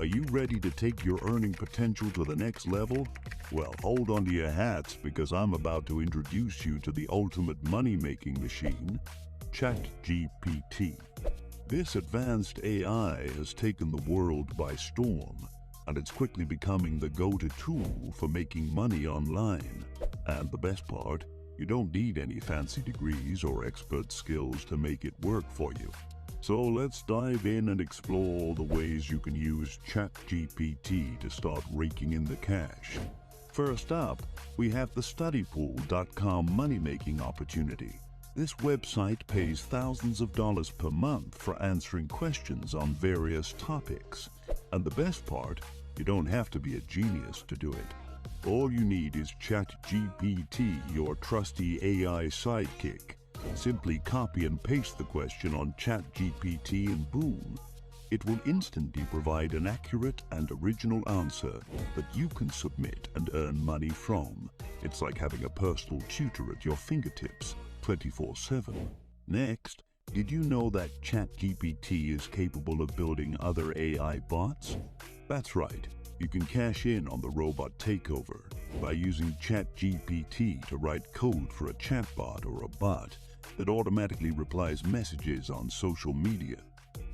Are you ready to take your earning potential to the next level? Well, hold on to your hats because I'm about to introduce you to the ultimate money-making machine, ChatGPT. This advanced AI has taken the world by storm, and it's quickly becoming the go-to tool for making money online. And the best part, you don't need any fancy degrees or expert skills to make it work for you. So let's dive in and explore all the ways you can use ChatGPT to start raking in the cash. First up, we have the studypool.com money-making opportunity. This website pays thousands of dollars per month for answering questions on various topics. And the best part, you don't have to be a genius to do it. All you need is ChatGPT, your trusty AI sidekick. Simply copy and paste the question on ChatGPT and boom, it will instantly provide an accurate and original answer that you can submit and earn money from. It's like having a personal tutor at your fingertips, 24/7. Next, did you know that ChatGPT is capable of building other AI bots? That's right. You can cash in on the robot takeover by using ChatGPT to write code for a chatbot or a bot that automatically replies messages on social media.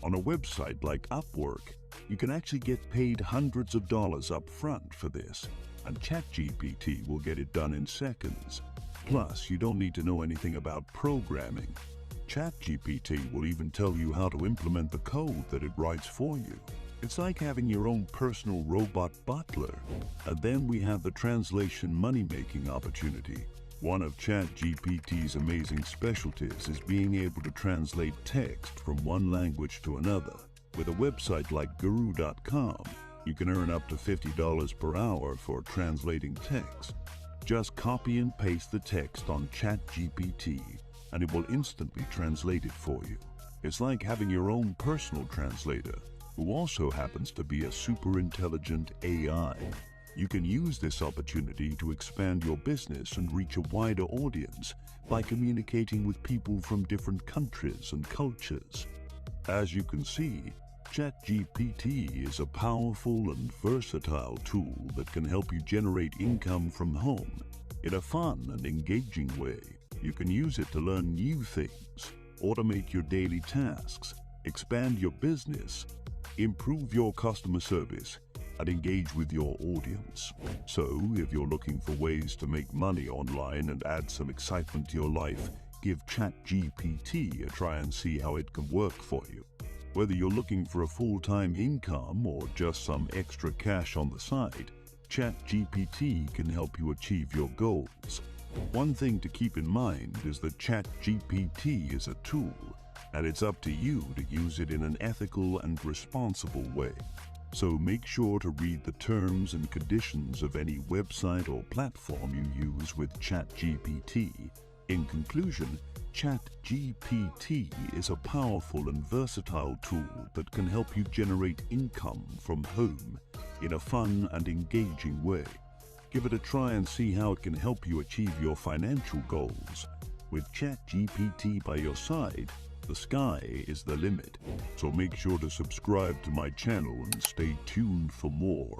On a website like Upwork, you can actually get paid hundreds of dollars up front for this, and ChatGPT will get it done in seconds. Plus, you don't need to know anything about programming. ChatGPT will even tell you how to implement the code that it writes for you. It's like having your own personal robot butler. And then we have the translation money-making opportunity. One of ChatGPT's amazing specialties is being able to translate text from one language to another. With a website like Guru.com, you can earn up to $50 per hour for translating text. Just copy and paste the text on ChatGPT, and it will instantly translate it for you. It's like having your own personal translator, who also happens to be a super intelligent AI. You can use this opportunity to expand your business and reach a wider audience by communicating with people from different countries and cultures. As you can see, ChatGPT is a powerful and versatile tool that can help you generate income from home in a fun and engaging way. You can use it to learn new things, automate your daily tasks, expand your business, improve your customer service, and engage with your audience. So, if you're looking for ways to make money online and add some excitement to your life, give ChatGPT a try and see how it can work for you. Whether you're looking for a full-time income or just some extra cash on the side, ChatGPT can help you achieve your goals. One thing to keep in mind is that ChatGPT is a tool, and it's up to you to use it in an ethical and responsible way. So make sure to read the terms and conditions of any website or platform you use with ChatGPT. In conclusion, ChatGPT is a powerful and versatile tool that can help you generate income from home in a fun and engaging way. Give it a try and see how it can help you achieve your financial goals. With ChatGPT by your side, the sky is the limit. So make sure to subscribe to my channel and stay tuned for more.